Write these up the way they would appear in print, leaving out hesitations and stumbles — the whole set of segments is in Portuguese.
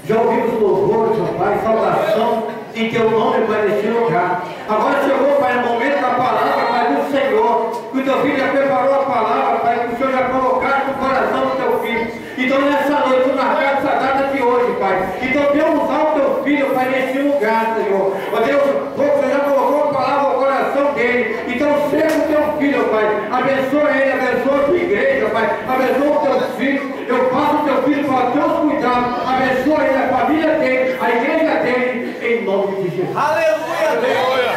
Já ouvimos louvores, ó Pai, saudação em Teu nome, Pai, neste lugar. Agora chegou, Pai, no momento da palavra, Pai, do Senhor, que o Teu Filho já preparou a palavra, Pai, que o Senhor já colocou no coração do Teu Filho. Então, nessa noite, marcar essa data de hoje, Pai. Então, Deus usar o Teu Filho, Pai, neste lugar, Senhor. Ó Deus, você já colocou a palavra no coração dele. Então, seja o Teu Filho, Pai. Abençoa ele, abençoa a Tua igreja, Pai. Abençoa o Teu Filho. Eu passo o Teu Filho para os Teus cuidados. Abençoa ele, a família dele, a igreja dele, em nome de Jesus. Aleluia, aleluia.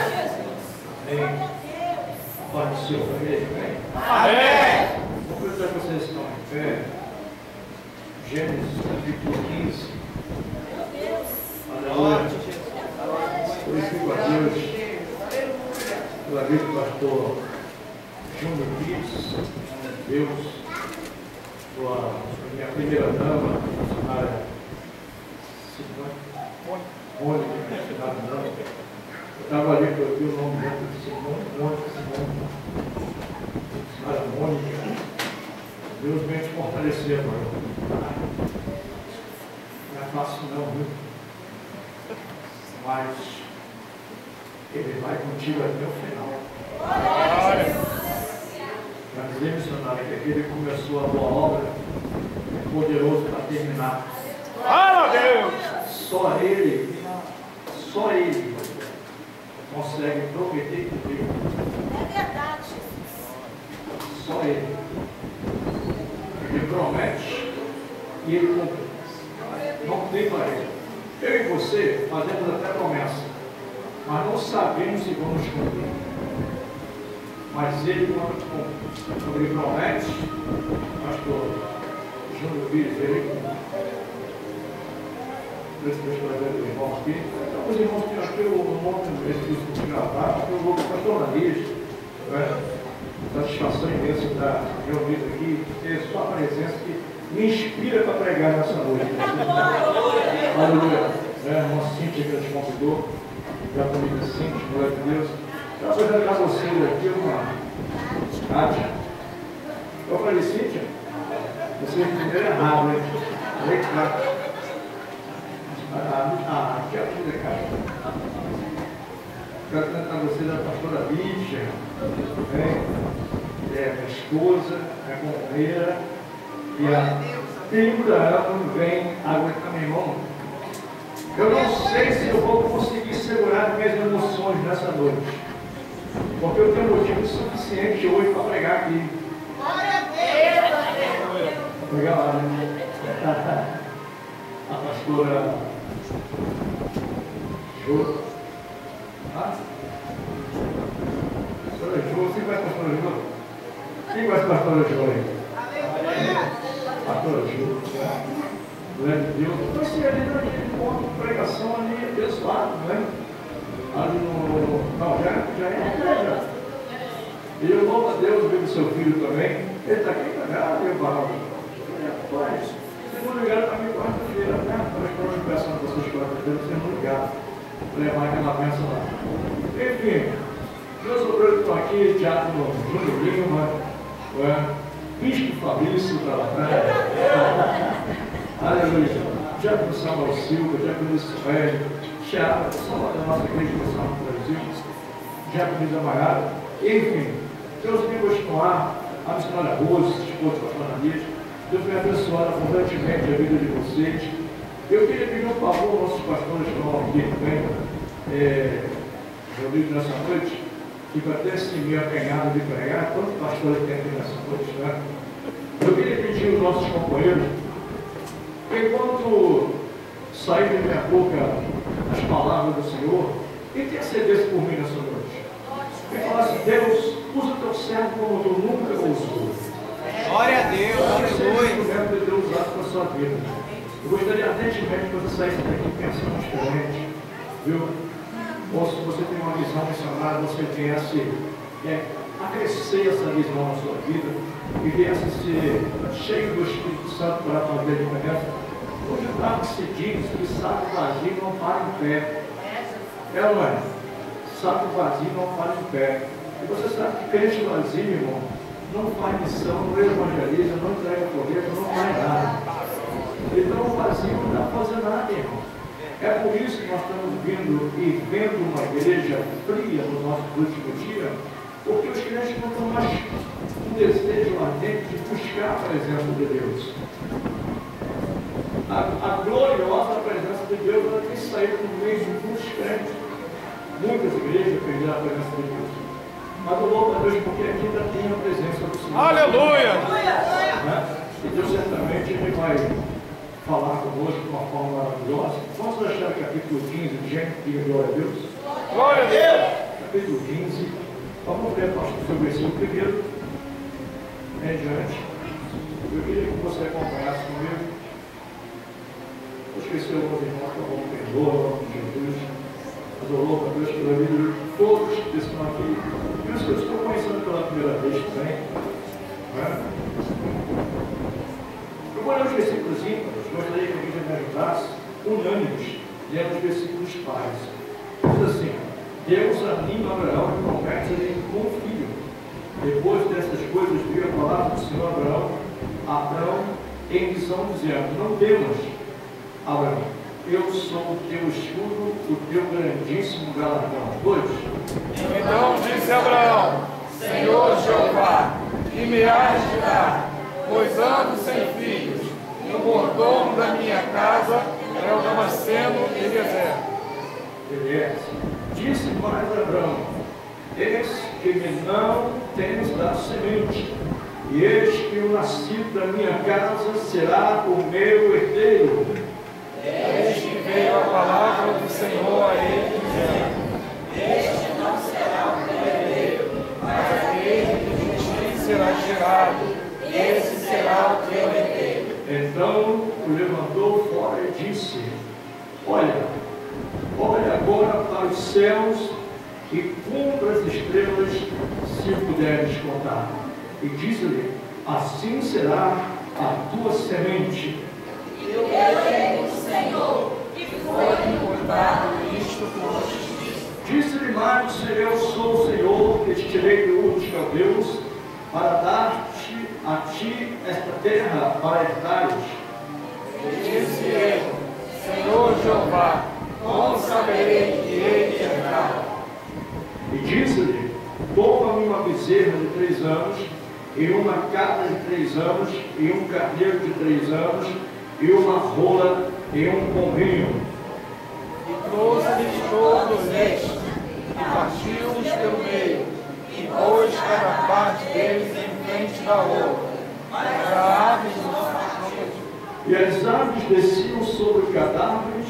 Amém. Pode ser, família. Amém. Vou perguntar que vocês estão em pé. Gênesis capítulo 15. Aleluia. Glorifico a Deus pela vida do pastor Júnior Pires, Deus, pela minha primeira dama, a missionária Simone, Mônica, eu estava ali para ouvir o nome dela, Simone, missionária Mônica. Deus vem te fortalecer, mano. Não é fácil não, viu? Mas Ele vai contigo até o final. Para dizer, missionário, que aquele que começou a boa obra é poderoso para terminar. Deus! Só Ele consegue prometer e cumprir. É verdade. Só Ele. Ele promete e Ele cumpre. Não tem parede. Eu e você fazemos até promessa, mas não sabemos se vamos cumprir. Mas Ele, quando Ele promete, pastor Júnior Pires, Ele cumpre. Deus do irmão aqui. Então, os irmãos que acho que o nome desse disco de gravar, eu vou para o pastor Nariz, satisfação imensa estar reunido aqui, ter sua presença que me inspira para pregar nessa noite. Aleluia. Irmã Cíntia que nos convidou, da família Cíntia, glória a Deus. Estava fazendo casa auxílio aqui, uma Kátia. Eu falei, Cíntia, você entendeu errado, hein? Falei, Kátia. Aqui é a filha Kátia. Quero cantar você da pastora Lídia, minha esposa, minha companheira, e há 30 anos vem aguentar meu irmão. Eu não sei se eu vou conseguir segurar minhas emoções nessa noite, porque eu tenho motivo suficiente hoje para pregar aqui. Glória a Deus! Legal, lá, né? A pastora Jô. Pastora Jô, você conhece a pastora Jô? Quem conhece a pastora Jô aí? Pastora Jô. Glória a Deus. Eu conheci ali naquele ponto de pregação ali, abençoado, né? Ali no. Não, já é igreja. E eu louvo a Deus ver o seu filho também. Ele está aqui pregado, eu falo. Rapaz, segundo lugar para mim, quarta-feira, né? Para a educação de vocês, quarta-feira, segundo lugar. Levar aquela bênção lá. Enfim, meus obreiros estão aqui, Diácono Júnior Lima, Bispo Fabrício da Latrada, aleluia, Diácono Samuel Silva, Diácono Israel, Tiago, da nossa igreja do São Brasil, Diácono Luiz Amarado, enfim, Deus me continuar, a missionária Rose, esposa da pastora Lídia, Deus me abençoar abundantemente a vida de vocês. Eu queria pedir um favor aos nossos pastores que vão aqui também, reunidos nessa noite, que para ter esse meio apanhado de pregar, quantos pastores tem aqui nessa noite, né? Eu queria pedir aos nossos companheiros, enquanto sair da minha boca as palavras do Senhor, intercedesse por mim nessa noite. E falasse, Deus, usa o teu servo como tu nunca usou. Glória a Deus, aleluia. O de Deus usado para a sua vida. Eu gostaria ardentemente que você saísse daqui pensando diferente, viu? Ou se você tem uma visão missionária, você viesse acrescer essa visão na sua vida e viesse ser cheio do Espírito Santo para fazer a diferença. Hoje o que se diz que saco vazio não para em pé. Não é? Saco vazio não para em pé. E você sabe que crente vazio, irmão, não faz missão, não evangeliza, não entrega colheita, não faz nada. Então o vazio está É por isso que nós estamos vindo e vendo uma igreja fria no nosso último dia, porque os crentes não estão mais com desejo ardente de buscar a presença de Deus. A gloriosa presença de Deus ela tem saído no meio de muitos crentes. Muitas igrejas perderam a presença de Deus. Mas eu louvo a Deus porque aqui ainda tem a presença do Senhor. Aleluia! Né? E Deus certamente Ele vai falar conosco de uma forma maravilhosa. Vamos achar o capítulo 15 de Gênesis, diga glória a Deus. Glória a Deus! Capítulo 15. Vamos ler, pastor, sobre o versículo primeiro. Em diante. Eu queria que você acompanhasse comigo. Eu esqueci alguns irmãos que eu vou perdoar, em nome de Jesus. Mas eu louvo a Deus pela vida de todos que estão aqui. Por isso que eu estou conhecendo pela primeira vez também. Né? Eu vou ler os versículos íntimos, gostaria que a igreja me ajudasse, unânimes, lendo os versículos pares. Diz assim: Deus anima Abraão e promete-lhe com um filho. Depois dessas coisas veio a palavra do Senhor Abraão em visão, dizendo: Não temas, Abraão, eu sou o teu escudo, o teu grandíssimo galardão. 2. Então disse Abraão: Senhor Jeová, que me has de dar, pois ando sem filhos, e o mordomo da minha casa é o Damasceno Eliezer. Disse mais Abraão: Eis que me não tens dado semente, e eis que o nascido da minha casa será o meu herdeiro. Eis que veio a palavra do Senhor a ele, dizendo: Este não será o teu herdeiro, mas aquele que de ti será gerado, esse será o teu herdeiro. Então o levantou fora e disse: Olha agora para os céus e conta as estrelas, se puderes contar. E disse-lhe: Assim será a tua semente. e o rei do Senhor, que foi Importado isto por justiça. Disse-lhe mais: Eu sou o Senhor que te tirei do Ur dos Caldeus para dar-te a ti esta terra para herdares. Disse ele: Senhor Jeová, como saberei que ele herdar? E disse-lhe: Toma-me uma bezerra de 3 anos, e uma cabra de 3 anos, e um carneiro de 3 anos, e uma rola, e um pombinho. E trouxe-lhes todos estes, e partiu-os pelo meio, e pôs cada parte deles em frente da outra. Mas as aves E as aves desciam sobre cadáveres,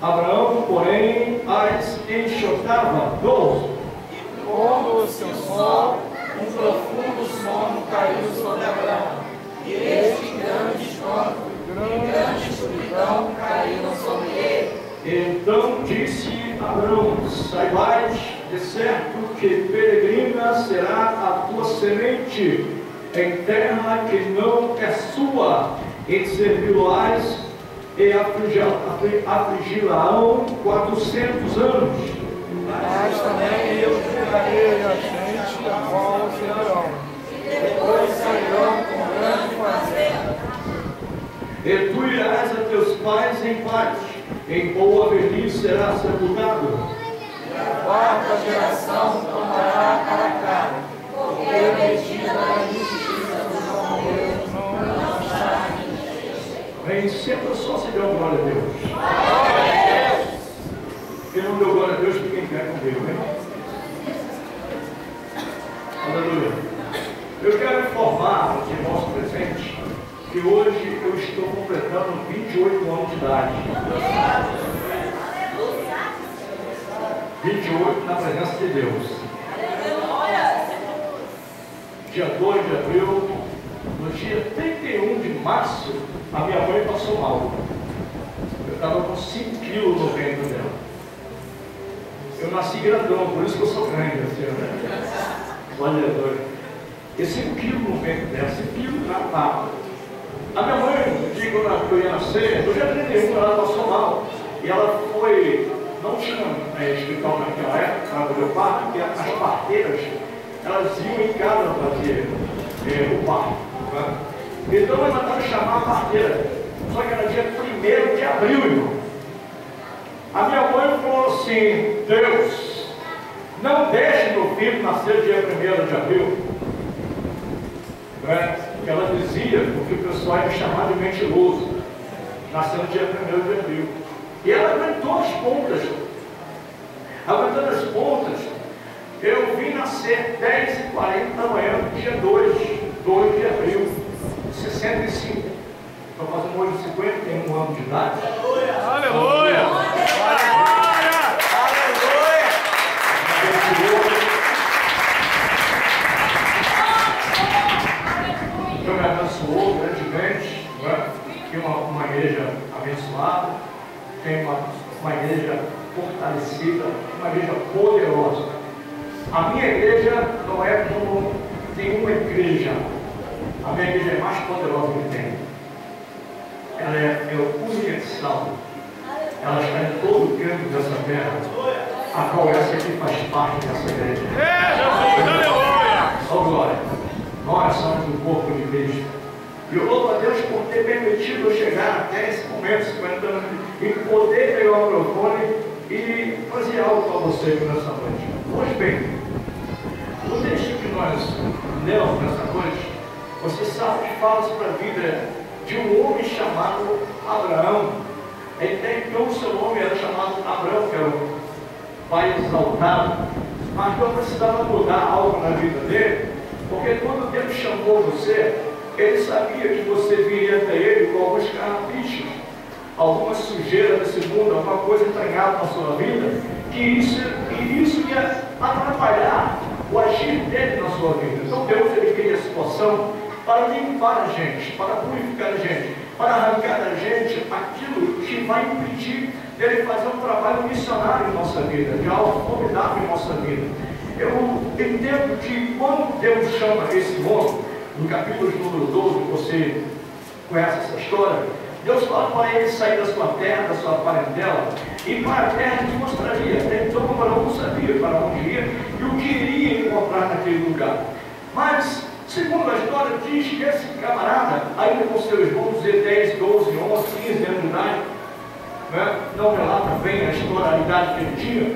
Abraão, porém, as enxotava. 12. pondo o seu sol, um profundo sono caiu sobre Abraão, e eis que grande espanto e grande escuridão caíram sobre ele. Então disse Abraão: Saibais de certo que peregrina será a tua semente em terra que não é sua, e servi-lo-ás e afligi-la-ão 400 anos. Mas também eu julgarei a gente a qual serão, depois sairão com grande prazer. E tu irás a teus pais em paz, em boa velhice serás sepultado. E a quarta geração tomará para cá, porque a medida da justiça dos romeiros não está. Vem, senta só se deu glória a Deus. Quem não deu glória a Deus, fica em pé comigo, hein? Aleluia. Eu quero informar os irmãos presentes que hoje eu estou completando 28 anos de idade. 28 na presença de Deus. Dia 2 de abril, no dia 31 de março, a minha mãe passou mal. Eu estava com 5 quilos no ventre dela. Eu nasci grandão, por isso que eu sou grande, assim, né? Aleluia. E 5 quilos no ventre dela, 5 quilos na papa. A minha mãe, no dia que eu ia nascer, no dia 31, ela passou mal. E ela foi, não tinha hospital naquela época, para fazer o parto, porque as parteiras, elas iam em casa fazer o parto. Né? Então ela mandaram chamar a parteira. Só que era dia 1º de abril, irmão. A minha mãe falou assim: Deus, não deixe meu filho nascer dia 1º de abril. Que ela dizia, porque o pessoal ia me chamar de mentiroso, nasceu no dia 1º de abril. E ela aguentou as pontas. Aguentando as pontas, eu vim nascer 10h40 da manhã, dia 2 de abril de 65. Estou fazendo hoje 51 anos de idade. Aleluia! Aleluia! Deus me abençoou grandemente, tem uma igreja abençoada, tem uma igreja fortalecida, uma igreja poderosa. A minha igreja não é como nenhuma igreja. A minha igreja é mais poderosa que tem. Ela é universal. Ela está em todo o canto dessa terra, a qual essa aqui faz parte dessa igreja. Aleluia! Ó glória! Nós somos o corpo de Cristo. E eu louvo a Deus por ter permitido eu chegar até esse momento, 50 anos, e poder pegar o microfone e fazer algo para você nessa noite. Pois bem, o texto que nós lemos nessa noite, você sabe que fala sobre a vida de um homem chamado Abraão. Até então o seu nome era chamado Abraão, que era o pai exaltado, mas Deus precisava mudar algo na vida dele, porque quando Deus chamou você, ele sabia que você viria até ele com alguns carrapichos, alguma sujeira desse mundo, alguma coisa entranhada na sua vida, que isso ia atrapalhar o agir dele na sua vida. Então Deus, ele queria a situação para limpar a gente, para purificar a gente, para arrancar da gente aquilo que vai impedir dele fazer um trabalho missionário em nossa vida, de algo formidável em nossa vida. Eu entendo que quando Deus chama esse homem, no capítulo número 12, você conhece essa história, Deus fala para ele sair da sua terra, da sua parentela, e para a terra que mostraria. Até então o Abraão não sabia para onde ia e o que iria encontrar naquele lugar. Mas, segundo a história, diz que esse camarada, ainda com seus, vamos dizer, 10, 12, 11, 15 anos de idade, não relata bem a história, a idade que ele tinha,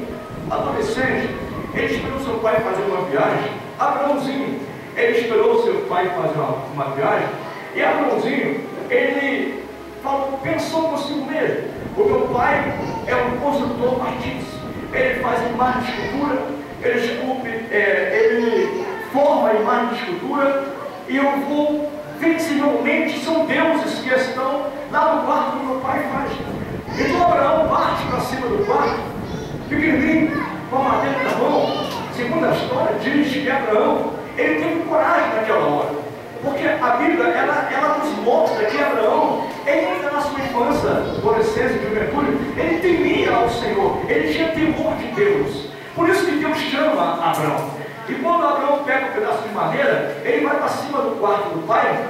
adolescente, ele esperou seu pai fazer uma viagem. Abraãozinho, ele esperou seu pai fazer uma viagem, e Abraãozinho, ele pensou consigo mesmo: o meu pai é um construtor artístico, ele faz imagem de escultura, ele forma imagem de escultura, e eu vou, visivelmente, são deuses que estão lá no quarto do meu pai faz. Então Abraão parte para cima do quarto, pequenininho, com a madeira na mão. Segundo a história, diz que Abraão, ele teve coragem naquela hora, porque a Bíblia, ela nos mostra que Abraão, ele ainda na sua infância, adolescência, juventude, ele temia ao Senhor, ele tinha temor de Deus. Por isso que Deus chama Abraão. E quando Abraão pega um pedaço de madeira, ele vai para cima do quarto do pai,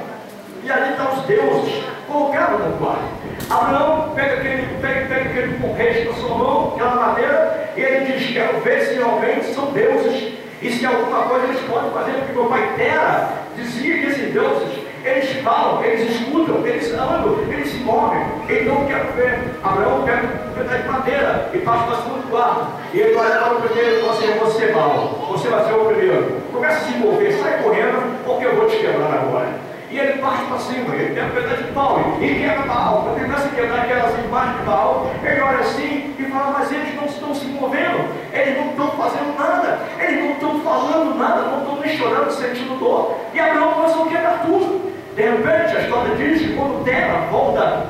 e ali estão os deuses colocados no quarto. Abraão pega aquele porrete na sua mão, aquela madeira, e ele diz: quero ver se realmente são deuses, e se alguma coisa eles podem fazer, porque meu pai Tera dizia que esses deuses, eles falam, eles escutam, eles andam, eles se movem. Então quero ver. Abraão pega um pedaço de madeira e passa para o segundo quarto, e ele vai lá no primeiro e fala assim: você mal, você vai ser o primeiro, começa a se mover, sai correndo, porque eu vou te quebrar agora. E ele parte para cima, ele tem um pedaço de pau e quebra Baal. Quando ele começa a quebrar aquelas imagens de Baal, ele olha assim e fala: mas eles não estão se movendo, eles não estão fazendo nada, eles não estão falando nada, não estão nem chorando, sentindo dor. E Abraão começou a quebrar tudo. De repente, a história diz que quando Tera volta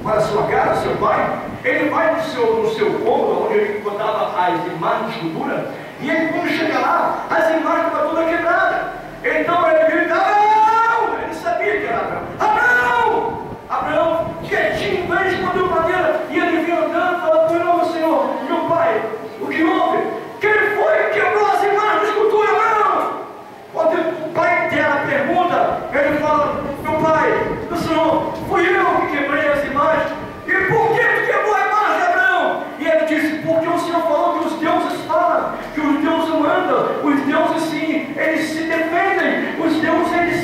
para sua casa, seu pai, ele vai no seu cômodo, onde ele botava as imagens de escultura, e ele, quando chega lá, as imagens estão todas quebradas. Então ele grita: ele sabia que era Abraão. Abraão! Abraão, quietinho, ele escondeu madeira, e ele vinha andando, falando: não, Senhor, meu pai, o que houve? Quem foi que quebrou as imagens de escultura, Abraão? Quando o pai dela pergunta, ele fala: meu pai, o Senhor, fui eu que quebrei as imagens. E por que tu quebrou a imagem, Abraão? E ele disse: porque o Senhor falou que os deuses falam, que os deuses mandam, os deuses sim, eles se defendem, os deuses eles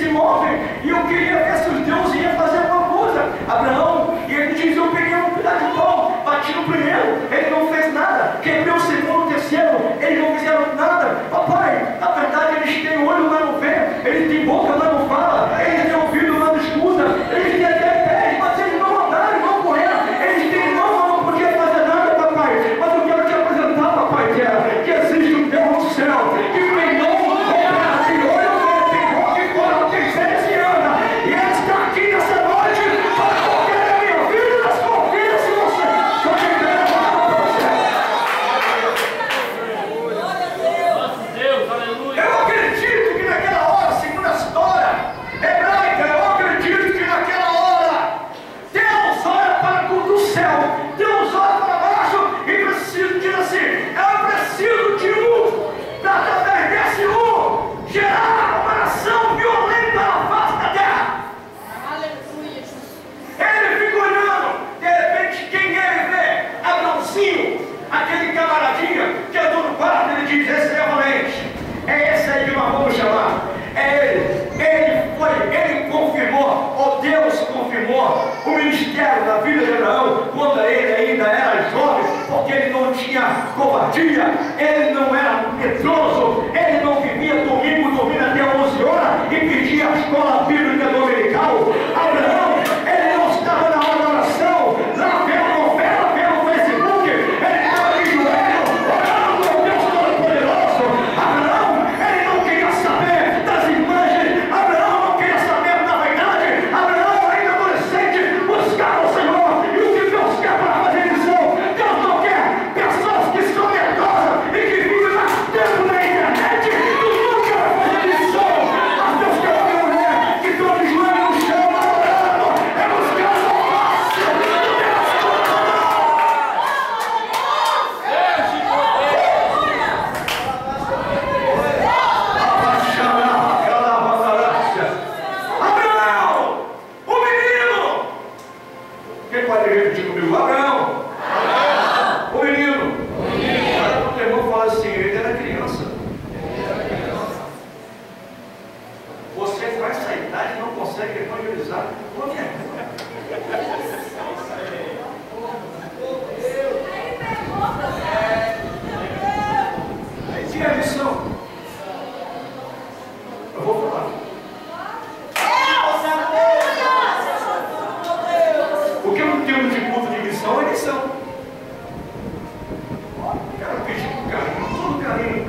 dia. Ele não era medroso, ele não vivia domingo dormindo até 11 horas e pedia a escola bíblica dominical. Abraão, ele não estava na hora da oração, lá vendo novela, vendo Facebook, ele estava de joelho, orando ao Deus Todo-Poderoso. Abraão, ele não queria saber das imagens, Abraão não queria saber da vaidade, Abraão, ainda adolescente, buscava o Senhor, e o que Deus quer para fazer missão? Deus não quer pessoas que são medrosas e que vivem batendo na internet. Tu nunca vai fazer missão, mas Deus quer uma mulher que está de joelho no chão, adorando, é buscando o passo do Abraão, o menino! Quem pode repetir comigo? Abraão! O menino! O teu irmão fala assim, ele era criança. Você com essa idade não consegue evangelizar. Por quê? E a missão? Eu vou falar. O que eu entendo de culto de missão é missão. Quero pedir com carinho, todo carinho.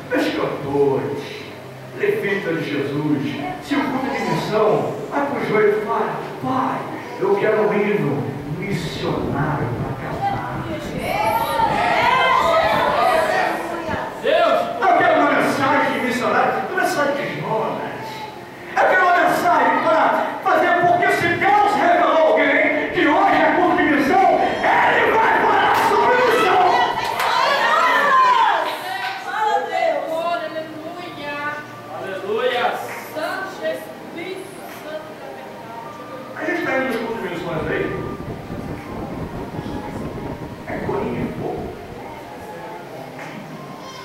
Meus cantores, levitas de Jesus, se o culto de missão, vai pro joelho e fala, pai, eu quero um hino missionário para casar. Eu quero uma mensagem missionária, uma mensagem de Jonas. Eu quero uma mensagem para fazer, porque se Deus revelou alguém que hoje é culto de missão, ele vai falar sobre missão. Aleluia! Santo Espírito Santo da verdade. A gente está indo nos cultos de missões aí. É corinho de fogo.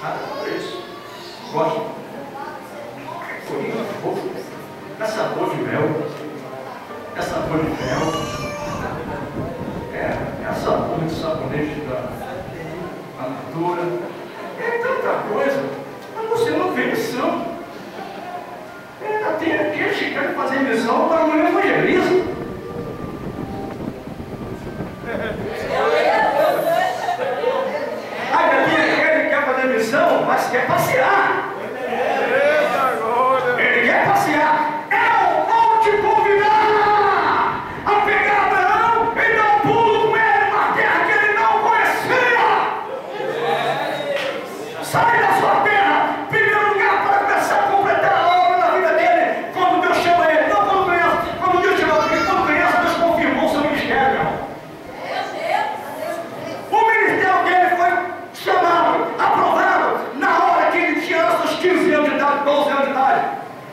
Nada contra isso. Gosto. É corinho de fogo. É sabor de mel. É sabor de mel. É sabor de sabonete da natura. É tanta coisa. Mas você não vê missão. Tem aqueles que querem fazer missão para não evangelizar. Ainda tem aquele que quer fazer missão, mas quer passear. Ele quer passear. Eu vou te convidar a pegar Abraão e dar um pulo com ele numa terra que ele não conhecia. Sai da sua terra, primeiro lugar, para começar a completar a obra da vida dele. Quando Deus chama ele, não quando criança, quando Deus chama ele, quando criança, Deus confirmou o seu ministério. O ministério dele foi chamado, aprovado, na hora que ele tinha seus 15 anos de idade, 12 anos de idade.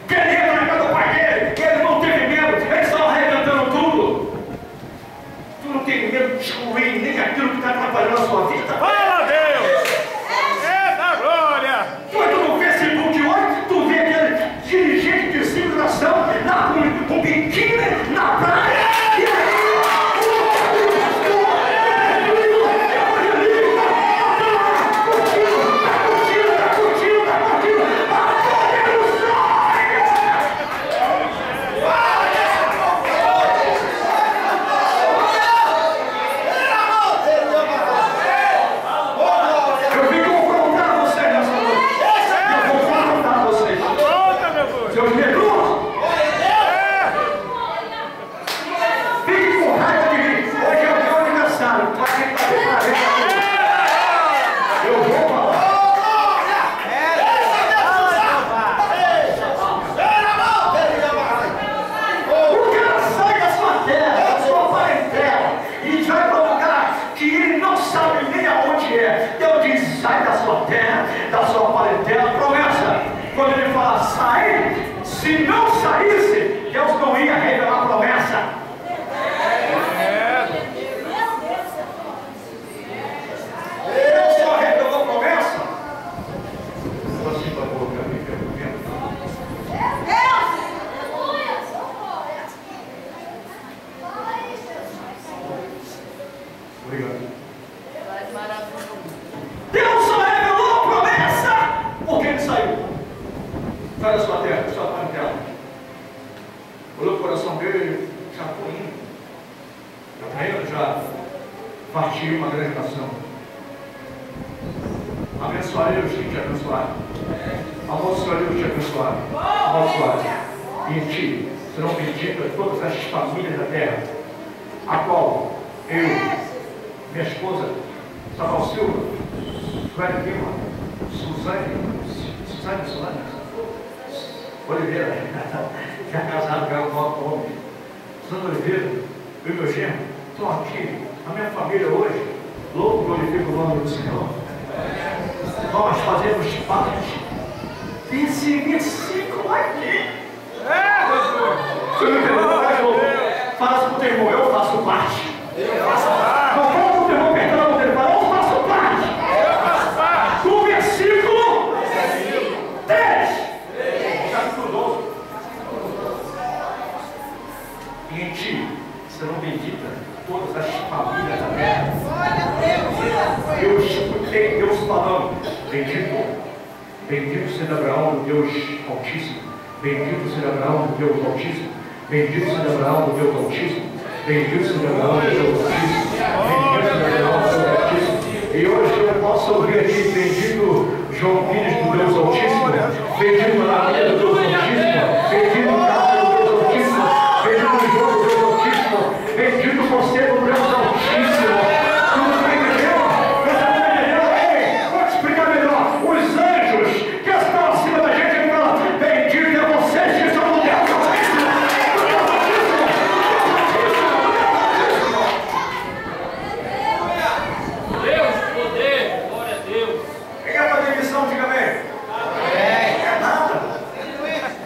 Que ele entra na casa do pai dele, ele não teve medo, eles estavam arrebentando tudo. Tu não tem medo de excluir nem aquilo que está atrapalhando a sua vida? Fala, Deus! Eita glória! Tu entra no Facebook hoje, tu vê aquele dirigente de civilização lá com um biquíni na praia, e aí eu vim confrontar vocês nessa noite. Eu vou confrontar vocês. Volta, meu filho! Seus medrosos! Fique com raiva de mim. Hoje é o meu aniversário. Pode ficar preparado. Eu vou falar. O cara sai da sua terra, da sua parentela, e vai para um lugar que ele não sabe nem aonde é. Deus diz, sai da sua terra, da sua parentela, promessa. Quando ele fala, sai, se não saísse, Deus não ia revelar a promessa. Deus só revelou a promessa. Assim para a boca, me perguntando. Obrigado. Maravilhoso. sai da sua terra, da sua parentela. Olhou o coração dele, já estou indo. Já partiu uma grande nação. Abençoarei os que te abençoarem. Amaldiçoarei os que te abençoarem. Amaldiçoarei. E em ti serão benditas todas as famílias da terra, a qual eu, minha esposa, Samuel Silva, Sueli Lima, Suzane Oliveira, já casado, já com homem, Suzane Oliveira, eu e meu genro, estou aqui, a minha família hoje, louco glorifica o nome do Senhor. Nós fazemos parte desse versículo aqui. Você não entendeu? Fala para o teu irmão, eu faço parte. Não fala para o teu irmão, apertando o telefone, eu faço parte. Do versículo 10. Capítulo 12. E em ti serão benditas todas as famílias da terra. Eu escutei Deus falando, bendito seja Abraão, Deus Altíssimo. Bendito seja Abraão, Deus Altíssimo. Bendito seja Abraão, Deus Altíssimo. Bendito seja Abraão, Deus Altíssimo. Bendito seja Abraão, Deus Altíssimo. E hoje eu posso ouvir aqui, bendito João Pires do Deus Altíssimo. Bendito Maria do Deus Altíssimo. Bendito Cássio do Deus Altíssimo. Bendito João do Deus Altíssimo. Bendito você do Deus Altíssimo. Tudo bem, entendeu? Você não entendeu? Ei, vou te explicar melhor. Os anjos que estão acima da gente, ele fala, bendito é vocês que são do Deus Altíssimo. Deus, poder, glória a Deus. Quem quer fazer missão, diga bem. É nada.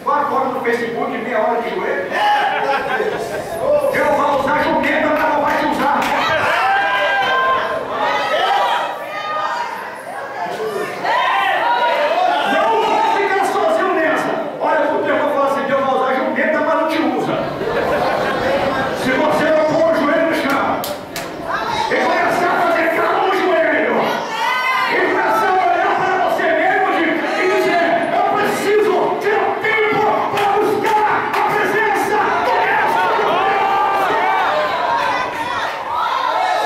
4 horas no Facebook, meia hora de joelho. Deus vai usar jumenta, mas não vai te usar. Não vai ficar sozinho nessa. Olha pro teu irmão e fala assim, Deus vai usar jumenta, mas não te usa. Se você não pôr o joelho no chão e começar a fazer calo no joelho e começar a olhar para você mesmo e dizer, eu preciso ter um tempo para buscar a presença do Deus.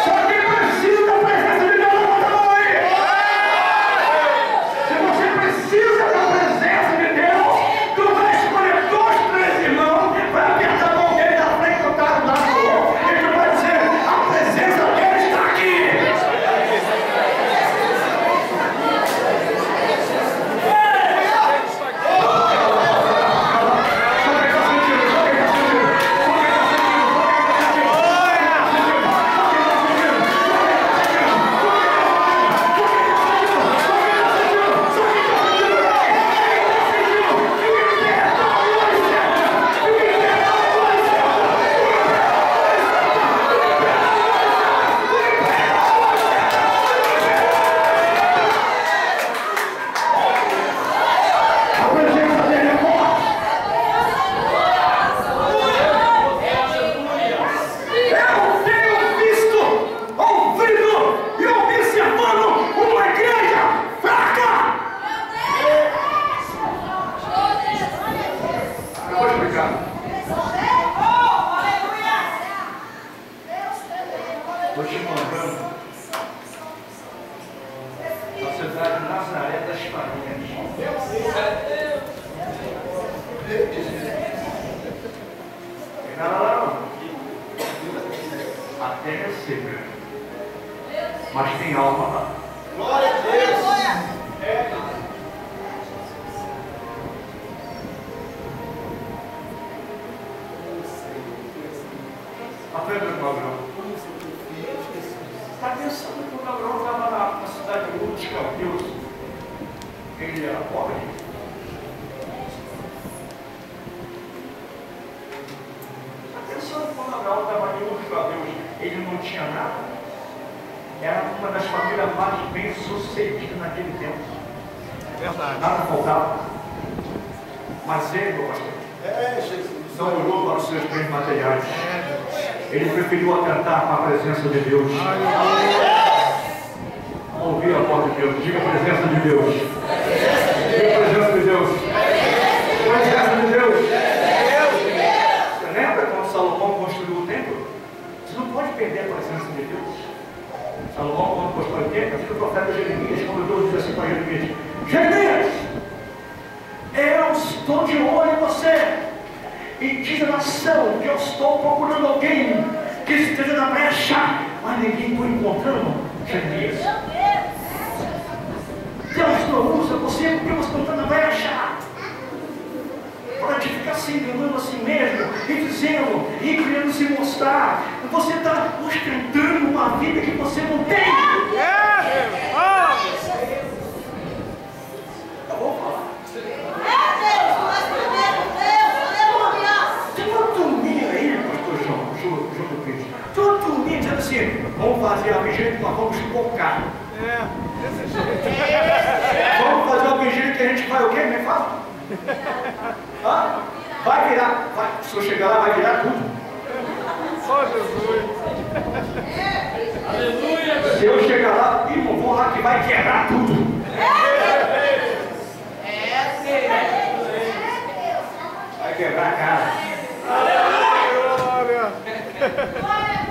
Só quem precisa da presença de Deus, levanta a mão aí. Se você precisa da presença de Deus, tu vai escolher 2, 3 irmãos, vai apertar a mão dele da frente do carro do lado do outro, e tu vai dizer, a presença dele está aqui. A presença dele é forte. Eu tenho visto, ouvido e observando uma igreja fraca. Eu vou explicar. Estou te mandando a cidade de Nazaré das Famílias. Tem nada lá não. A terra é seca, mas tem alma lá. Glória a Deus. A fé do Gabriel. Está pensando que o Gabriel estava na cidade de Lourdes, Campinas? Ele era pobre? Está pensando que o Gabriel estava em Lourdes, Campinas? Ele não tinha nada? Era uma das famílias mais bem-sucedidas naquele tempo. Verdade. Nada faltava. Mas ele, meu pastor, não olhou para os seus bens materiais. Ele preferiu atentar para a presença de Deus. Ouvir a voz de Deus. Diga a presença de Deus. Diga a presença de Deus. exército de Deus. Você lembra quando Salomão construiu o templo? Você não pode perder a presença de Deus. Salomão, quando construiu o templo, aqui o profeta Jeremias, quando Deus diz assim para Jeremias: Jeremias, eu estou de olho em você. E diz a nação que eu estou procurando alguém que esteja na brecha, mas ninguém está encontrando. Jeremias, Deus não usa você porque você está na brecha para te ficar se enganando a si mesmo e dizendo e querendo se mostrar. Você está ostentando uma vida que você não tem. Eu vou falar. Todo mundo dizendo assim: vamos fazer a vigília, nós vamos focar. Desse jeito. Vamos fazer uma vigília que a gente vai o quê? Me fala. Vai virar, se eu chegar lá, vai virar tudo. Só Jesus. Aleluia. Se eu chegar lá, irmão, vou lá que vai quebrar tudo. Vai quebrar a cara. Glória.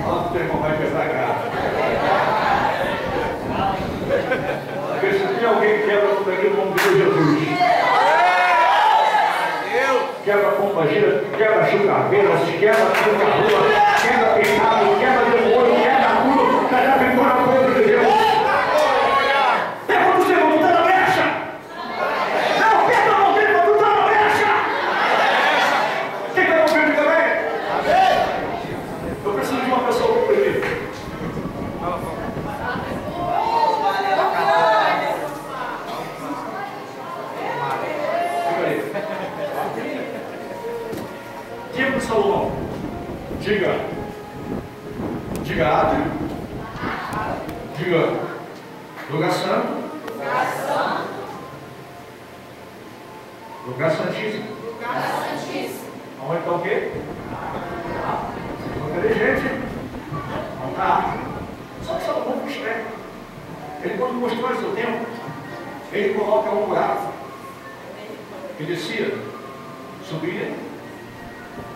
Fala pro teu irmão, vai quebrar a cara. Porque se tem alguém que quebra tudo aqui no nome de Jesus. Quebra pombagira, quebra chucaveira, quebra tudo na rua, quebra pecado, quebra demônio, quebra tudo, para já vitória ao povo de Deus. Pega o seu irmão, tu tá na brecha. Não, pega a mão dele, mas tu tá na brecha. Quem tá ouvindo também? Eu preciso de uma pessoa para ouvir. Tempo de Salomão. Diga átrio. Diga lugar santo. Lugar santíssimo. Aonde está o quê? Cadê gente? Não está. Só que Salomão foi esperto. Ele, quando mostrou o seu tempo, ele coloca um buraco que descia, subia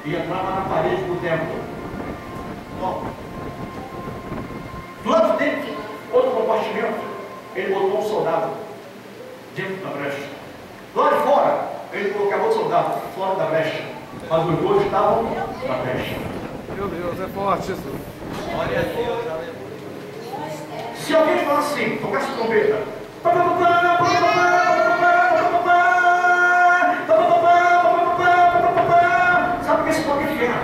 e entrava na parede do templo. Bom, do lado dentro, outro compartimento, ele botou um soldado dentro da brecha. Do lado de fora, ele colocava outro soldado fora da brecha. Mas os dois estavam na brecha. Meu Deus, é forte Jesus. Glória a Deus, aleluia. Se alguém falar assim, tocar essa trombeta, sabe o que esse trombeta que era?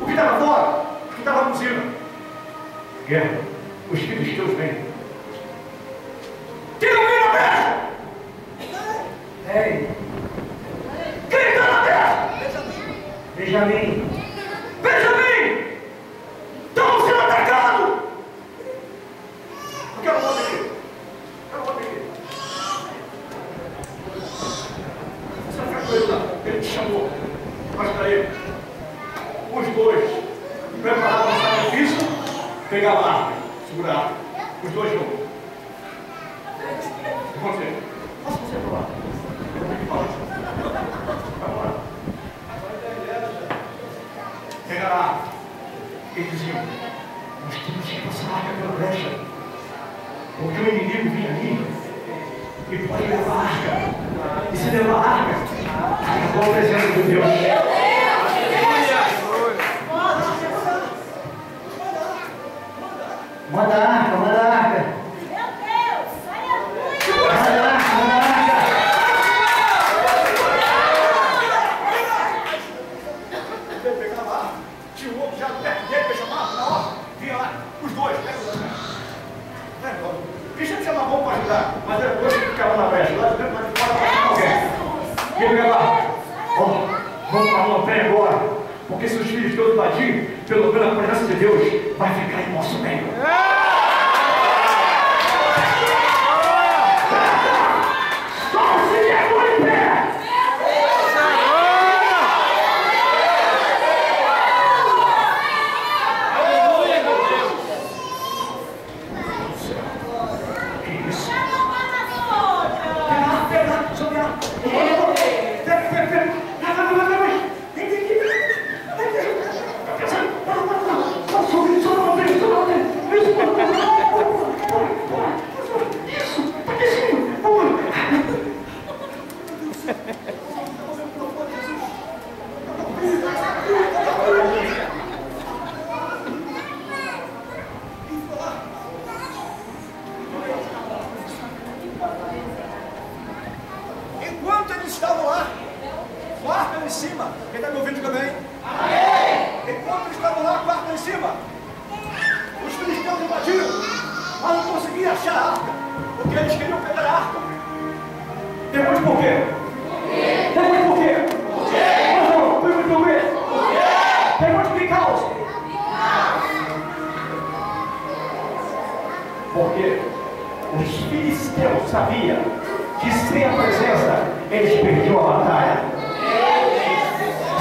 O que estava fora, o que estava buzina. Guerra, os filisteus vêm. Tem alguém na brecha? Ei! Quem está na brecha? Benjamim! Benjamim! Estamos sendo atacados! Eu quero voltar aqui. Você não fica com ele lá. Ele te chamou. Mas para ele. Os dois preparavam o sacrifício, pegavam a arma, seguravam. Os dois juntos. E você? Faça você para lá. Vamos lá. Pegaram a arma. E diziam: nós temos que passar a arca pela brecha, porque o inimigo vinha ali e pode levar a arca. E se levar a arca, acabou a presença de Deus. Manda a arca, manda a arca. Meu Deus, aleluia! Manda a arca, manda a arca. Ele pegava a arca, tinha o outro já perto dele para chamar, na hora, vinha lá, os dois, pega os dois. Deixa de chamar bom para ajudar, mas depois que ficava na brecha, lá de dentro, lá de fora, para alguém. Ele pegava, vamos para a montanha agora, porque se os filhos todos invadirem, pelo menos a presença de Deus vai ficar em nosso meio. Só se derrubou em pé! Que isso? Pega, sobe a arca. achar a arca, porque eles queriam pegar a arca. Pergunte por quê? Pergunte por quê? Não, pergunte por quê? Pergunte que causa. Porque os filisteus sabiam que sem a presença eles perdiam a batalha.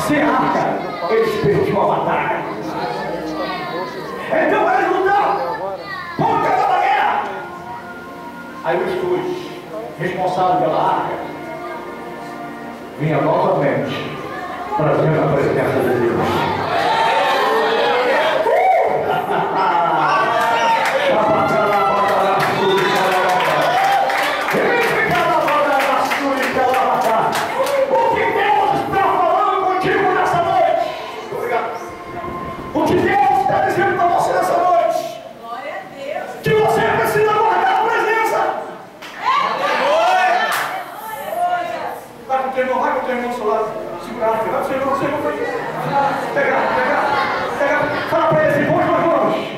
Sem a arca eles perdiam a batalha. Então eles lutaram por causa da guerra. Aí os responsáveis pela arca vinha novamente trazendo a presença de Deus. O que Deus está falando contigo nessa noite? Obrigado. O que Deus está dizendo para você nessa noite? Glória a Deus. Que você precisa guardar a presença. Vai com o teu irmão, vai com o teu irmão do seu lado. Segurar, vai com o seu irmão, pega. Fala para ele assim, hoje nós vamos.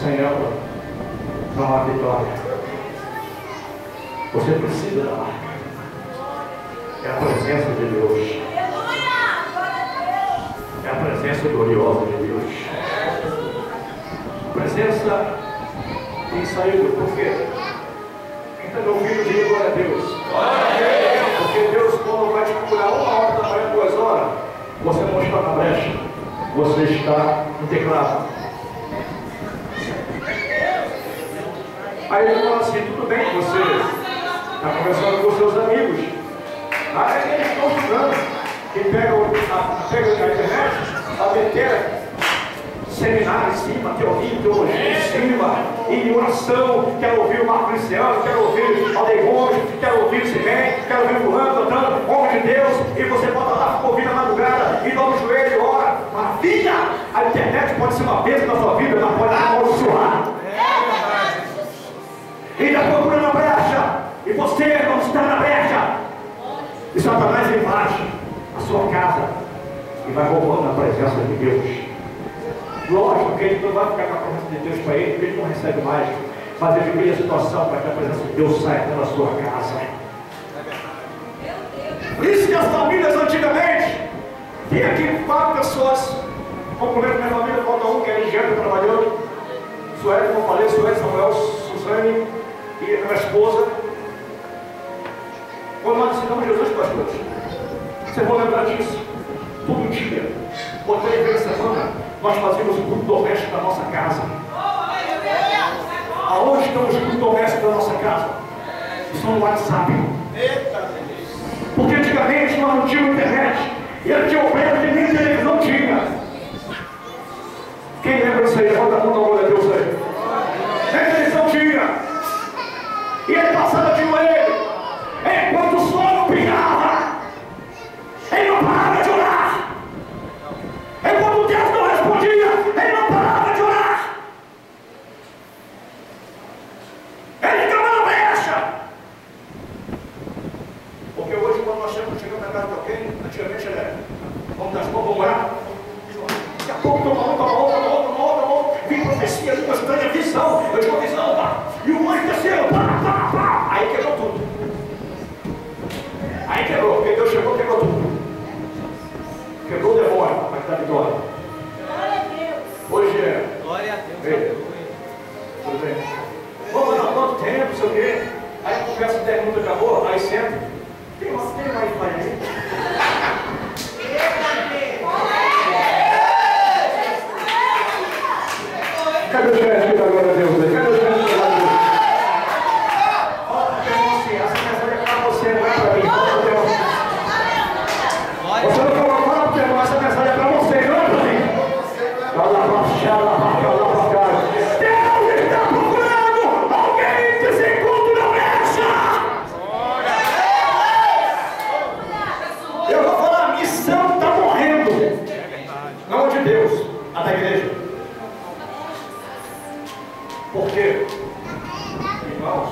Senhor, não há vitória. Você precisa da arca. É a presença de Deus. É a presença gloriosa de Deus. A presença tem saído. Por quê? Quem está me ouvindo, diga glória a Deus. Porque Deus, quando vai te procurar 1 hora da manhã, 2 horas, você não está na brecha. Você está no teclado. Aí ele fala assim, tudo bem que você está conversando com os seus amigos. Aí eles estão estudando. Quem pega a internet, a meter seminário em cima, teologia em cima, e oração, quero ouvir o Marco Luciano, quero ouvir Aldegonde, quero ouvir o Cimém, quero ouvir o Fulano cantando, homem de Deus, e você bota lá, fica ouvindo a madrugada, e dobra o joelho e ora. Maravilha! A internet pode ser uma bênção na sua vida, mas pode amaldiçoar. E está procurando a brecha, e você não está na brecha. E Satanás invade a sua casa e vai roubando a presença de Deus. Lógico que ele não vai ficar com a presença de Deus para ele, porque ele não recebe mais. Mas ele cria a situação para que a presença de Deus saia pela sua casa. Por isso que as famílias antigamente, tinha aqui 4 pessoas, como por exemplo, minha família, falta um que é engenheiro trabalhando, Sueli, como eu falei, Sueli, Samuel, Suzane e a minha esposa. Quando nós ensinamos Jesus, pastores, vocês vão lembrar disso. Todo dia, ou 3 vezes por semana, nós fazíamos o culto doméstico da nossa casa. Aonde estão os cultos domésticos da nossa casa? Estão no WhatsApp. Porque antigamente nós não tínhamos internet. E ele tinha oferta que nem televisão tinha. Quem lembra disso aí? Levanta a mão, dá uma olhada a Deus aí. Nem televisão tinha. E ele passava de joelho. Enquanto o sol não pingava, ele não parava de orar. Enquanto Deus não respondia, ele não parava de orar. Ele ficava na brecha. Porque hoje, quando nós temos não sei o quê. Aí a conversa de 10 minutos acabou, aí senta. Tem mais pai aí? Cadê o Jesus da glória a Deus? Cadê o Jesus da glória a Deus? Fala para o irmão assim, essa mensagem é para você, não é para mim. Você não falou, fala para o irmão, essa mensagem é para você, não é para mim. Deus está procurando alguém que se encontre na brecha. Eu vou falar, a missão está morrendo. Não de Deus, a da igreja. Porque, irmãos,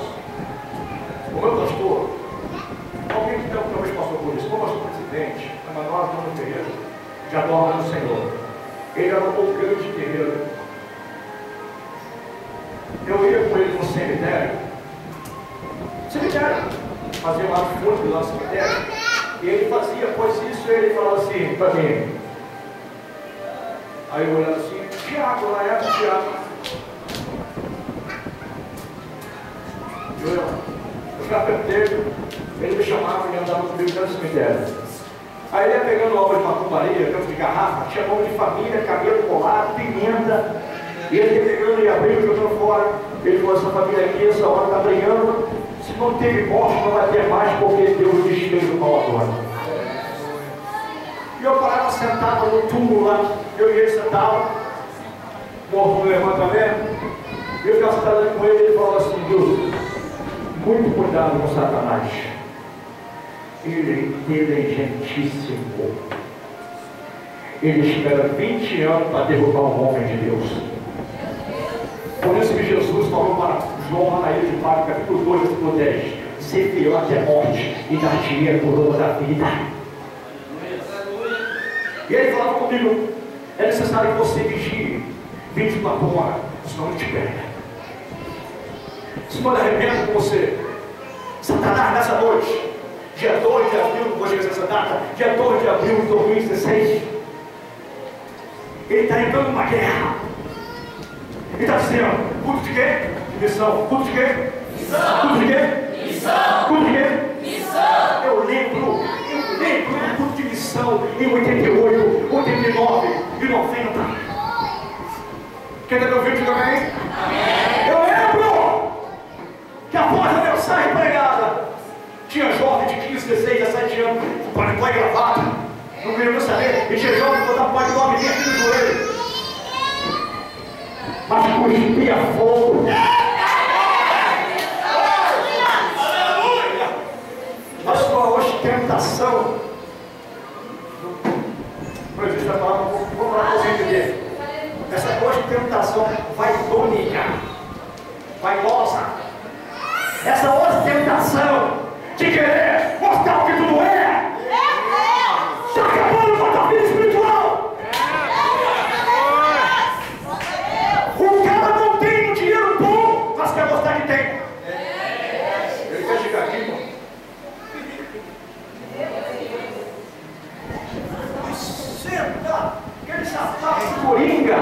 o meu pastor, alguém que talvez passou por isso, como pastor presidente, Emanuel Antônio Ferreira, de Adora no Senhor. Ele era um grande guerreiro. Eu ia com ele no cemitério, fazia uma fúnebre lá no cemitério, e ele fazia, pois isso, ele falava assim para mim. Aí eu olhava assim, Tiago, lá é o Tiago. Eu ficava perto dele, ele me chamava e andava comigo dentro do cemitério. Aí ele ia pegando obra de macumbaria, canto de garrafa, tinha nome de família, cabelo colado, pimenta, e ele ia pegando e abrindo, jogando fora. Ele falou, essa família aqui, essa hora está brigando, se não teve morte, não vai ter mais, porque Deus desfez o mal agora. E eu parava sentado no túmulo lá, eu e ele sentava, morto no levantamento, e eu ficava sentado ali com ele, e ele falava assim, Deus, muito cuidado com Satanás. Ele é inteligentíssimo. Ele espera 20 anos para derrubar um homem de Deus. Por isso que Jesus falou para João na ilha de Páscoa, capítulo 2, versículo 10: ser fiel até a morte e dar-te a coroa da vida. E ele falava comigo, é necessário que você vigie 24 horas, senão ele te pega. Se não arrependa com você. Satanás, nessa noite, dia 2 de abril, não vou chegar nessa data, dia 2 de abril de 2016, ele está entrando numa guerra. Ele está dizendo, culto de quê? Missão. Culto de quê? Missão. Culto de quê? Missão. Culto de quê? Missão. Eu lembro do culto de missão em 88, 89 e 90. Quem está me ouvindo também? Amém. Eu lembro que após a mensagem pregada, tinha jovem de 15, 16, 17 anos, com paletó e gravata, não queria nem saber, e tinha jovem que botava paletó e vinha aqui no joelho, mas cuspia fogo. A sua ostentação, não existe a palavra, vou falar para você entender. Essa ostentação vai dominar, vai gozar. Essa ostentação de querer mostrar o que tu não é, está acabando com a tua vida espiritual. O cara não tem um dinheiro bom, mas quer mostrar que tem. Ele quer chegar aqui, irmão. Senta, aquele sapato de coringa.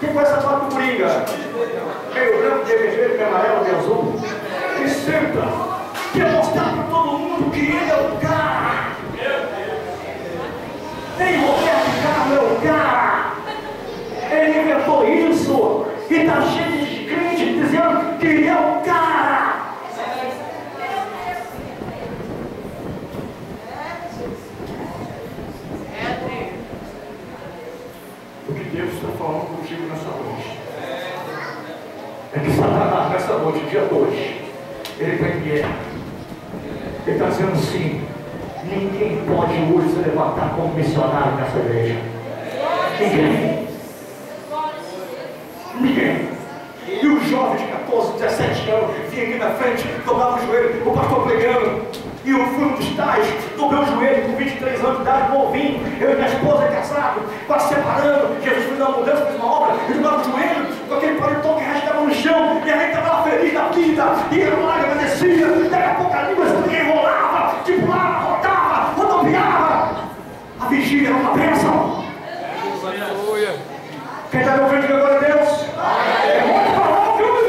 Quem conhece sapato de coringa? Meio branco, de vermelho, de amarelo, de azul. E senta, quer mostrar para todo mundo que ele é o cara. Nem Roberto Carlos é o cara. Ele inventou isso e está cheio de crente dizendo que ele é o cara. O que Deus está falando contigo nessa noite é que Satanás, nessa noite, dia 2, ele está em guerra. Ele está dizendo assim: ninguém pode hoje se levantar como missionário nessa igreja. Ninguém. Ninguém. E os jovens de 14, 17 anos vinham aqui na frente, dobravam o joelho, o pastor pregando. E eu fui um dos tais, dobrei o joelho com 23 anos de idade, novinho. Eu e minha esposa casado, quase separando. Jesus fez uma mudança, fez uma obra. Eu dobrava o joelho com aquele paletó que rasgava no chão. E a gente estava feliz da vida. E eu lá agradecia. Daqui a pouco a língua se enrolava, pulava, rodava, rodopiava. A vigília era uma bênção. Quem está me ouvindo, glória a Deus? É muito falar o que eu me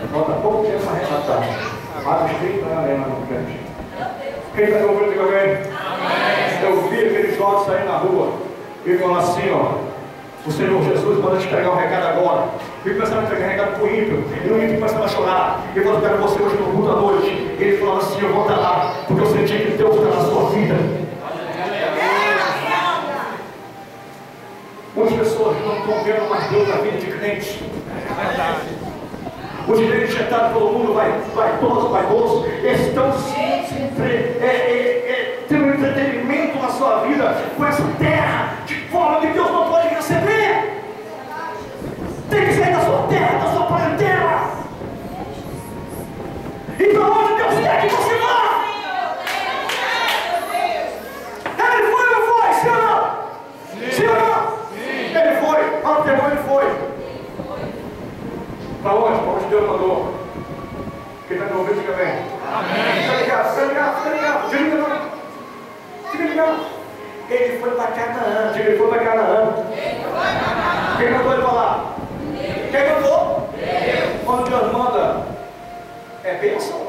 Falta pouco tempo para arrematar. Atos 30 anos lá no frente. Quem está me ouvindo, diga amém? Eu vi aqueles jovens sair na rua e falar assim, ó. O Senhor Jesus manda te pegar um recado agora. E começaram a pegar recado para o ímpio. E o ímpio começava a chorar. E eu vou pegar você hoje no culto à noite. E ele falava assim, eu vou estar lá. Porque eu senti que Deus está na sua vida. Muitas pessoas não estão vendo mais Deus na vida de crente. Os crentes jetados pelo mundo, vaidosos, estão tendo um entretenimento na sua vida com essa terra, de forma que Deus não pode receber. Tem que sair da sua terra, da sua parentela. E para onde Deus quer que você vá? Ele foi ou não foi? Sim ou não? Sim ou não? Ele foi. Fala o temor, ele foi. Para onde? Para onde Deus mandou? Quem está me ouvindo, diga bem. Amém. Fica ligado, fica ligado, fica ligado. Diga ligado. Fica ligado. Ele foi para Canaã. Diga, ele foi para Canaã. Quem mandou ele falar? Quem mandou? Deus. Quando Deus manda, é bênção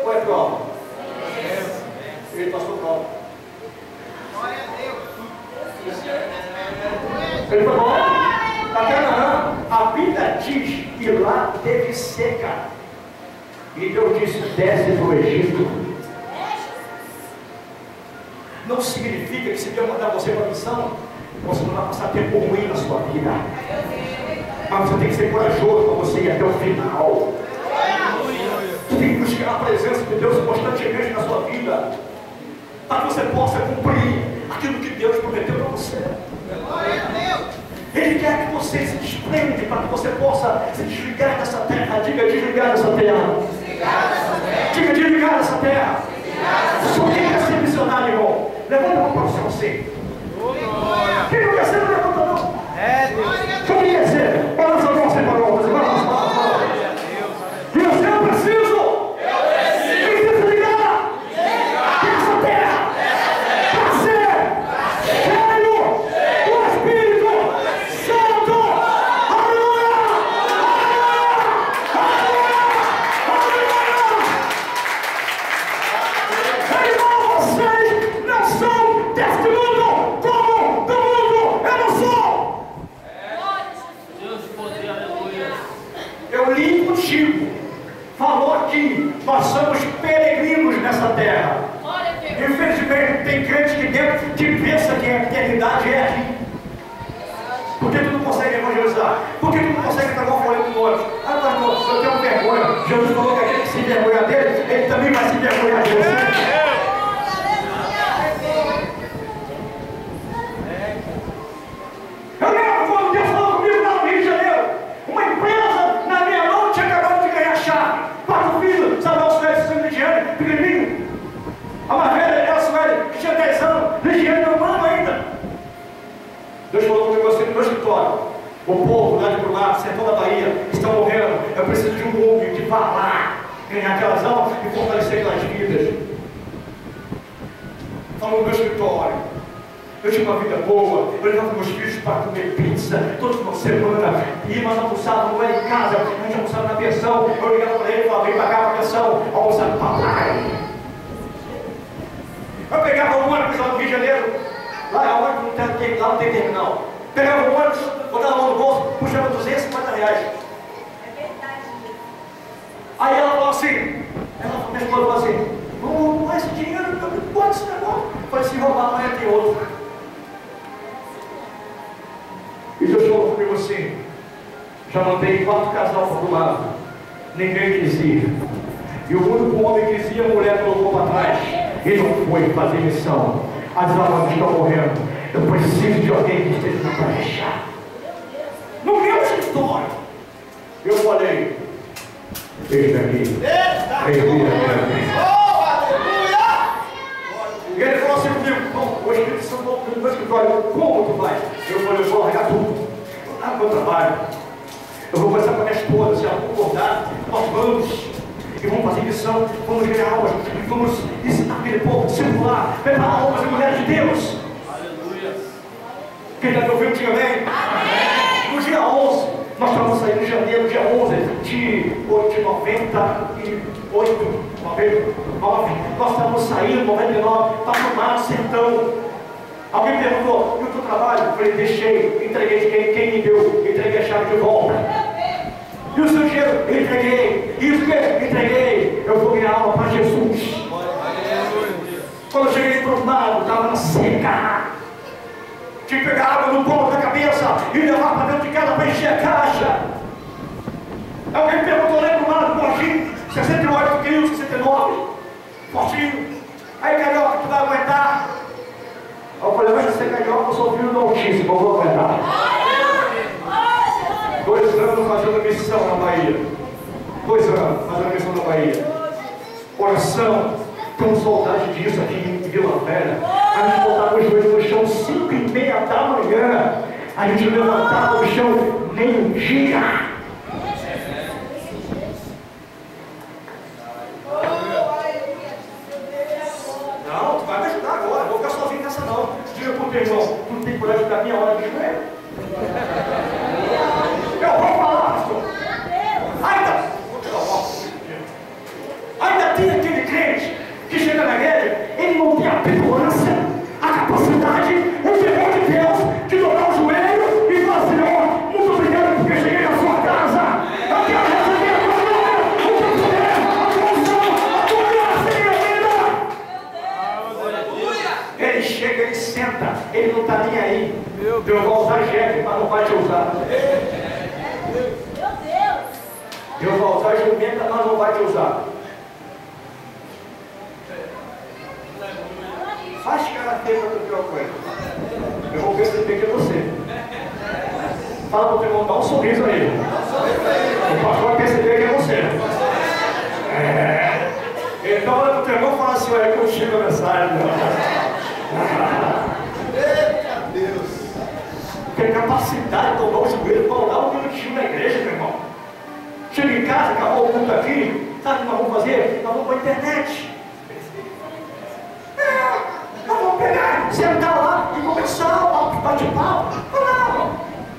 ou é prova? Ele passou prova. Glória a Deus. Ele foi para Canaã. A Bíblia diz que lá teve seca. E Deus disse, desce do Egito. Não significa que se Deus mandar você para a missão, você não vai passar tempo ruim na sua vida. Mas você tem que ser corajoso para você ir até o final. Você tem que buscar a presença de Deus constantemente na sua vida, para que você possa cumprir aquilo que Deus prometeu para você. Ele quer que você se desprende para que você possa se desligar dessa terra. Diga, desligar dessa terra. Diga, desligar dessa terra. Só quem quer ser missionário, irmão? Levanta a mão para o céu, você. Quem não quer ser, não levanta a mão. Só quem quer ser? Olha essa mão, você parou. Você vai lá. E eu preciso. Quem quer se ligar? Dessa terra. Para ser cheio do Espírito Santo. Aleluia! Irmão, vocês não são deste mundo, como do mundo eu não sou. Eu li contigo. Falou que nós somos peregrinos nessa terra. Infelizmente, tem crente aqui dentro que pensa que a eternidade é aqui. Por que tu não consegue evangelizar? Por que tu não consegue pegar um folha com o outro? Ah, pastor, eu tenho vergonha. Jesus falou que aquele que se envergonha dele, ele também vai se envergonhar de você. Eu lembro quando Deus falou comigo lá no Rio de Janeiro. Uma empresa, na meia-noite, acabou de ganhar chave. 4 filhos, sabe o Sueli, São Lidiane, pequenininho. A mais velha era a Sueli, que tinha 10 anos. Lidiane não manda ainda. Deus falou comigo assim no meu escritório. O povo lá de Brumar, sertão da Bahia, estão morrendo. Eu preciso de um homem que vá lá, ganhar aquelas almas e fortalecer aquelas vidas. Falou no meu escritório. Eu tinha uma vida boa, eu levava meus filhos para comer pizza toda semana, e nós almoçávamos, não era em casa, a gente almoçava na pensão. Eu ligava para ele e falava, vem para cá para a pensão, almoçar com papai. Eu pegava um ônibus lá no Rio de Janeiro, lá não tem terminal. Pegava um ônibus, botava a mão no bolso, puxava R$250. É verdade. Aí ela falou assim, minha esposa falou assim, não, esse dinheiro, não pode ser negócio. Eu falei assim, roubar amanhã tem outro. E Deus falou comigo assim, já mandei 4 casais para o lado, ninguém quis ir. E o único homem que quis ir, a mulher colocou para trás. E não foi fazer missão. As almas estão morrendo. Eu preciso de alguém que esteja na brecha. No meu escritório, eu falei, eis aqui. E ele falou assim comigo, o Espírito Santo falou no meu escritório, como tu vai? Eu falei, eu vou largar tudo. Eu largo meu trabalho. Eu vou conversar com a minha esposa, se ela concordar, nós vamos. E vamos fazer missão, vamos ganhar almas, e vamos ensinar aquele povo, circular, preparar almas e mulheres de Deus. Aleluia. Quem está me ouvindo, diga amém. Amém. No dia 11, Nós estamos saindo em janeiro, dia 11 de 98, 99. Nós estamos saindo, 99, para o mar, sertão. Alguém perguntou, e o teu trabalho? Eu falei, deixei, entreguei quem me deu, entreguei a chave de volta. E o seu dinheiro? Entreguei. E isso que? Entreguei. Eu vou ganhar alma para Jesus. Quando eu cheguei para o lado, estava na seca. Tinha que pegar água no colo da cabeça e levar para dentro de casa para encher a caixa. Alguém me perguntou, lembra o lado fortinho? 68 quilos, 69. Fortinho. Aí, carioca, tu vai aguentar? Eu falei, mas você é carioca, eu sou filho do Altíssimo, eu vou aguentar. 2 anos fazendo missão na Bahia. 2 anos fazendo missão na Bahia. Oração. Tenho saudade disso aqui em Vila Velha. A gente botava os joelhos no chão 5h30 da manhã. A gente levantava o chão meio-dia. Não, tu vai me ajudar agora. Não vou ficar sozinho nessa não. Diga pro teu irmão, tu não tem coragem da minha hora de joelho? Eu vou falar, pastor. Ainda tem aquele crente que chega na igreja, ele não tem a segurança, a capacidade, o temor de Deus de dobrar o joelho e falar, Senhor, muito obrigado porque cheguei na sua casa. Eu quero receber a tua glória, o teu poder, a tua unção, a tua graça em minha vida. Ele chega, ele senta, ele não está nem aí. Eu vou usar jegue, mas não vai te usar. Eu vou usar jumenta, mas não vai te usar. Faz cara feia do teu coisa. Eu vou perceber que é você. Fala pro teu irmão, dá um sorriso aí. O pastor vai perceber que é você. Então olha pro teu irmão e fala assim, olha que eu chego a mensagem. Eita Deus. Tem capacidade de dobrar o joelho para orar um minutinho na igreja, meu irmão. Chega em casa, acabou o culto aqui. Sabe o que nós vamos fazer? Nós vamos para a internet. Nós vamos pegar, sentar lá e começar o bate-papo. Não,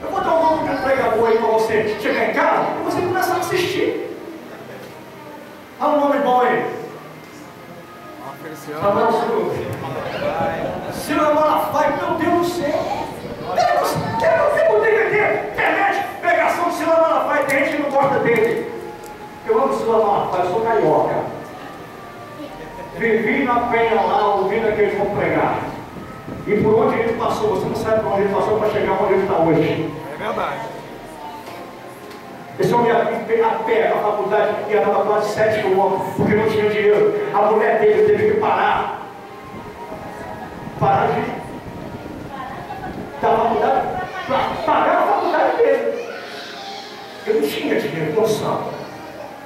eu vou dar um nome de um pregador aí para você chegar em casa e você começar a assistir. Fala um nome bom aí. Silvio Malafaia, meu Deus do céu. Você poderia ter internet, pregação de Silvio Malafaia, tem gente que não gosta dele. Eu amo Silvio Malafaia, eu sou carioca. Vivi na penha lá, ouvindo aqueles vão pregar. E por onde ele passou, você não sabe por onde ele passou para chegar onde ele está hoje. É verdade. Esse homem ia a pé na faculdade e andava quase 7 quilômetros, porque não tinha dinheiro. A mulher dele teve que parar. Parar de da faculdade para pagar a faculdade dele. Eu não tinha dinheiro, noção.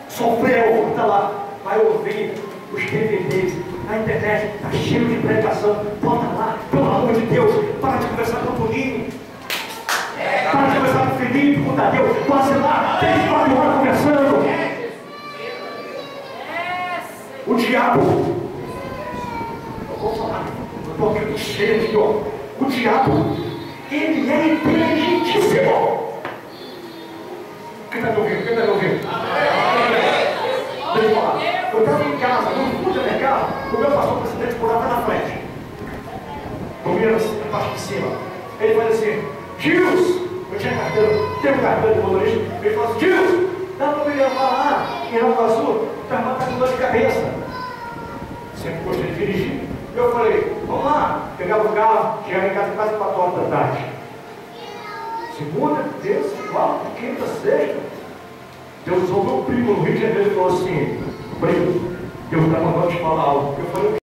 Sofreu, está lá. Vai ouvir os DVDs, na internet, está cheio de pregação. Bota lá, pelo amor de Deus, para de conversar com o Toninho. Para de conversar com o Felipe, com o Tadeu, quase lá, 3, 4 horas conversando. O diabo, eu vou falar, eu estou aqui cheio de ó. O diabo, ele é inteligentíssimo. Quem está me ouvindo? Quem está me ouvindo? Deixa eu falar. Eu estava em casa, no fundo da minha casa, o meu pastor presidente morava na frente. Comia na parte de cima. Ele falou assim, Gils, eu tinha carteira, tenho carteira de motorista. Ele falou assim, Gils, dá para me levar lá em Nova Iguaçu, para matar com dor de cabeça. Sempre gostei de dirigir. Eu falei, vamos lá, pegava o carro, chegava em casa quase 4 horas da tarde. Segunda, terça, quarta, quinta, sexta. Deus usou meu primo no Rio de Janeiro e falou assim, primo, Deus está mandando te falar algo. Eu falei,